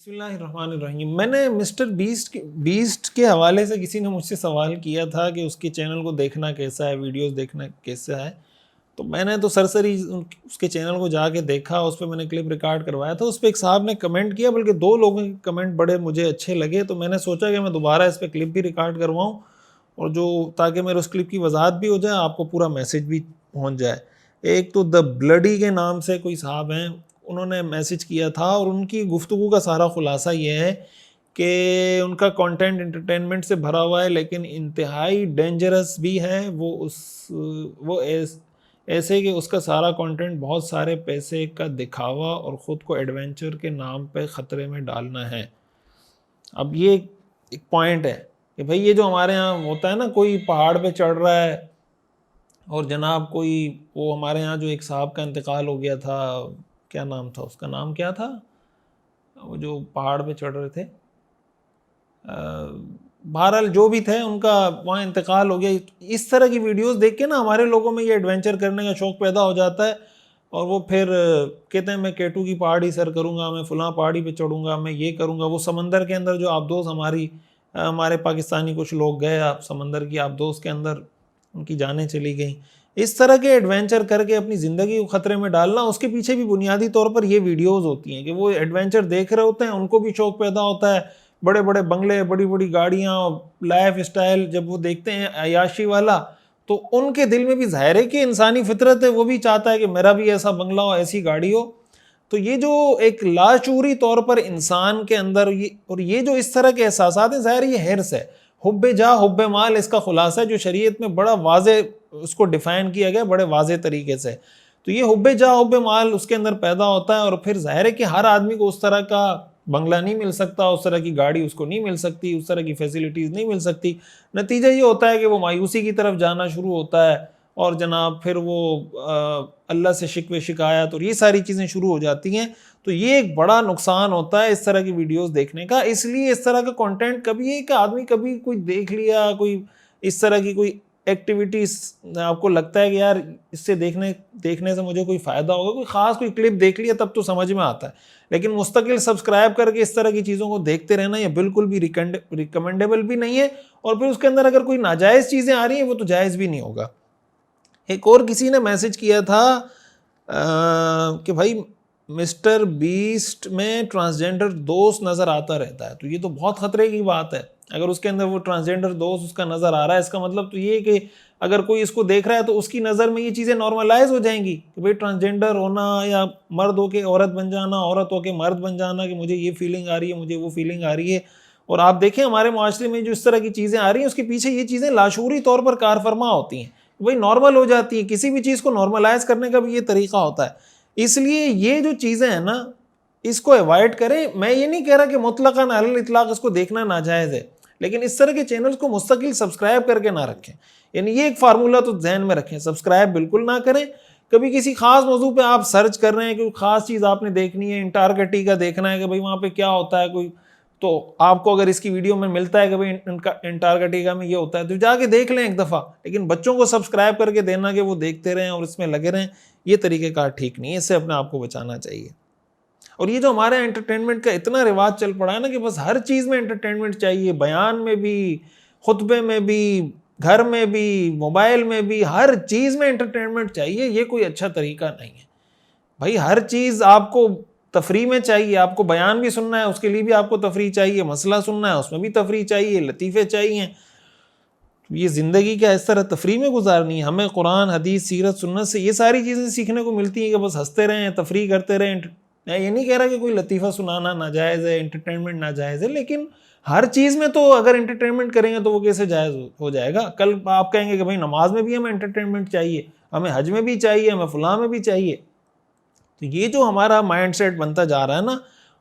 بسم اللہ الرحمن الرحیم. میں نے مسٹر بیسٹ کے حوالے سے کسی نے مجھ سے سوال کیا تھا کہ اس کے چینل کو دیکھنا کیسا ہے, ویڈیوز دیکھنا کیسا ہے. تو میں نے تو سرسری اس کے چینل کو جا کے دیکھا, اس پہ میں نے کلپ ریکارڈ کروایا تھا. اس پہ ایک صاحب نے کمنٹ کیا, بلکہ 2 لوگوں کے کمنٹ بڑے مجھے اچھے لگے. تو میں نے سوچا کہ میں دوبارہ اس پہ کلپ بھی ریکارڈ کرواؤں, اور تاکہ میرے اس کلپ کی وضاحت بھی ہو جائے, آپ کو پورا میسج بھی پہنچ جائے. ایک تو دا بلڈی کے نام سے کوئی صاحب ہیں, انہوں نے میسج کیا تھا, اور ان کی گفتگو کا سارا خلاصہ یہ ہے کہ ان کا کانٹینٹ انٹرٹینمنٹ سے بھرا ہوا ہے, لیکن انتہائی ڈینجرس بھی ہے. وہ ایسے کہ اس کا سارا کانٹینٹ بہت سارے پیسے کا دکھاوا اور خود کو ایڈونچر کے نام پہ خطرے میں ڈالنا ہے. اب یہ ایک پوائنٹ ہے کہ بھئی یہ جو ہمارے ہاں ہوتا ہے نا, کوئی پہاڑ پہ چڑھ رہا ہے, اور جناب وہ ہمارے ہاں جو ایک صاحب کا انتقال ہو گیا تھا, کیا نام تھا اس کا, نام کیا تھا, وہ جو پہاڑ پہ چڑھ رہے تھے, بہرحال جو بھی تھے ان کا وہاں انتقال ہو گیا. اس طرح کی ویڈیوز دیکھ کے نا ہمارے لوگوں میں یہ ایڈونچر کرنے کا شوق پیدا ہو جاتا ہے, اور وہ پھر کہتے ہیں میں کیٹو کی پہاڑی سر کروں گا, میں فلاں پہاڑی پہ چڑھوں گا, میں یہ کروں گا. وہ سمندر کے اندر جو آبدوز ہمارے پاکستانی کچھ لوگ گئے, سمندر کی آبدوز کے اندر ان کی جانیں چلی گئیں. اس طرح کے ایڈونچر کر کے اپنی زندگی کو خطرے میں ڈالنا, اس کے پیچھے بھی بنیادی طور پر یہ ویڈیوز ہوتی ہیں کہ وہ ایڈونچر دیکھ رہے ہوتے ہیں, ان کو بھی شوق پیدا ہوتا ہے. بڑے بڑے بنگلے, بڑی بڑی گاڑیاں, لائف اسٹائل جب وہ دیکھتے ہیں عیاشی والا, تو ان کے دل میں بھی ظاہر ہے کہ انسانی فطرت ہے, وہ بھی چاہتا ہے کہ میرا بھی ایسا بنگلہ ہو, ایسی گاڑی ہو. تو یہ جو ایک لاشعوری طور پر انسان کے اندر اور یہ جو اس طرح کے احساسات ہیں, ظاہر یہ حرص ہے, حب جاہ حب مال اس کا خلاصہ ہے, جو شریعت میں بڑا واضح اس کو ڈیفائن کیا گیا بڑے واضح طریقے سے. تو یہ حب جاہ حب مال اس کے اندر پیدا ہوتا ہے, اور پھر ظاہر ہے کہ ہر آدمی کو اس طرح کا بنگلہ نہیں مل سکتا, اس طرح کی گاڑی اس کو نہیں مل سکتی, اس طرح کی فیسلٹیز نہیں مل سکتی. نتیجہ یہ ہوتا ہے کہ وہ مایوسی کی طرف جانا شروع ہوتا ہے, اور جناب پھر وہ اللہ سے شکوے شکایت اور یہ ساری چیزیں شروع ہو جاتی ہیں. تو یہ ایک بڑا نقصان ہوتا ہے اس طرح کی ویڈیوز دیکھنے کا. اس لیے اس طرح کا کنٹینٹ کبھی ہے کہ آدمی کبھی کوئی دیکھ لیا, کوئی اس طرح کی کوئی ایکٹیویٹیز آپ کو لگتا ہے کہ یار اس سے دیکھنے سے مجھے کوئی فائدہ ہوگا, کوئی خاص کوئی کلپ دیکھ لیا تب تو سمجھ میں آتا ہے. لیکن مستقل سبسکرائب کر کے اس طرح کی چیزوں کو دیکھتے رہنا یہ بالکل بھی ریکمینڈیبل بھی نہیں ہے, اور پھر اس کے اندر اگر کوئی ناجائز چیزیں آ رہی ہیں وہ تو جائز بھی نہیں ہوگا. ایک اور کسی نے میسج کیا تھا کہ بھائی مسٹر بیسٹ میں ٹرانسجینڈر دوست نظر آتا رہتا ہے. تو یہ تو بہت خطرے کی بات ہے. اگر اس کے اندر وہ ٹرانسجینڈر دوست اس کا نظر آ رہا ہے, اس کا مطلب تو یہ کہ اگر کوئی اس کو دیکھ رہا ہے تو اس کی نظر میں یہ چیزیں نارملائز ہو جائیں گی کہ بھئی ٹرانسجینڈر ہونا, یا مرد ہو کے عورت بن جانا, عورت ہو کے مرد بن جانا, کہ مجھے یہ فیلنگ آ رہی ہے, مجھے وہ فیلنگ آ رہی ہے. اور آپ دیکھیں ہمارے معاشرے میں جو اس طرح کی چیزیں آ رہی ہیں, اس کے پیچھے یہ چیزیں لاشعوری طور پر کار فرما ہوتی ہیں, وہی نارمل ہو جاتی ہیں. کسی بھی چیز کو نارملائز کرنے کا بھی یہ طریقہ ہوتا ہے. اس لیے یہ جو چیزیں ہیں نا, اس کو ایوائڈ کریں. میں یہ نہیں کہہ رہا کہ مطلقاً علی الاطلاق اس کو دیکھنا ناجائز ہے, لیکن اس طرح کے چینلز کو مستقل سبسکرائب کر کے نہ رکھیں. یعنی یہ ایک فارمولہ تو ذہن میں رکھیں, سبسکرائب بالکل نہ کریں. کبھی کسی خاص موضوع پہ آپ سرچ کر رہے ہیں کہ خاص چیز آپ نے دیکھنی ہے, انٹارکٹی کا دیکھنا ہے کہ بھئی وہاں پہ کیا ہوتا ہے کوئی, تو آپ کو اگر اس کی ویڈیو میں ملتا ہے کہ بھئی انٹارکٹیکا میں یہ ہوتا ہے تو جا کے دیکھ لیں ایک دفعہ. لیکن بچوں کو سبسکرائب کر کے دینا کہ وہ دیکھتے رہیں اور اس میں لگے رہیں, یہ طریقہ کار ٹھیک نہیں ہے. اس سے اپنے آپ کو بچانا چاہیے. اور یہ جو ہمارے انٹرٹینمنٹ کا اتنا رواج چل پڑا ہے نا کہ بس ہر چیز میں انٹرٹینمنٹ چاہیے, بیان میں بھی, خطبے میں بھی, گھر میں بھی, موبائل میں بھی, ہر چیز میں انٹرٹینمنٹ چاہیے. یہ کوئی اچھا طریقہ نہیں ہے بھائی. ہر چیز آپ کو تفریح میں چاہیے, آپ کو بیان بھی سننا ہے اس کے لیے بھی آپ کو تفریح چاہیے, مسئلہ سننا ہے اس میں بھی تفریح چاہیے, لطیفے چاہیے. یہ زندگی کیا اس طرح تفریح میں گزارنی ہے؟ ہمیں قرآن, حدیث, سیرت, سنت سے یہ ساری چیزیں سیکھنے کو ملتی ہیں کہ بس ہنستے رہیں, تفریح کرتے رہیں. میں یہ نہیں کہہ رہا کہ کوئی لطیفہ سنانا ناجائز ہے, انٹرٹینمنٹ ناجائز ہے, لیکن ہر چیز میں تو اگر انٹرٹینمنٹ کریں گے تو وہ کیسے جائز ہو جائے گا؟ کل آپ کہیں گے کہ بھائی نماز میں بھی ہمیں انٹرٹینمنٹ چاہیے, ہمیں حج میں بھی چاہیے, ہمیں فلاں میں بھی چاہیے. تو یہ جو ہمارا مائنڈ سیٹ بنتا جا رہا ہے نا,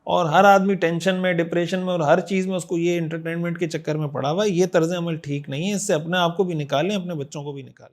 اور ہر آدمی ٹینشن میں, ڈپریشن میں, اور ہر چیز میں اس کو یہ انٹرٹینمنٹ کے چکر میں پڑا ہوا ہے, یہ طرز عمل ٹھیک نہیں ہے. اس سے اپنے آپ کو بھی نکالیں, اپنے بچوں کو بھی نکالیں.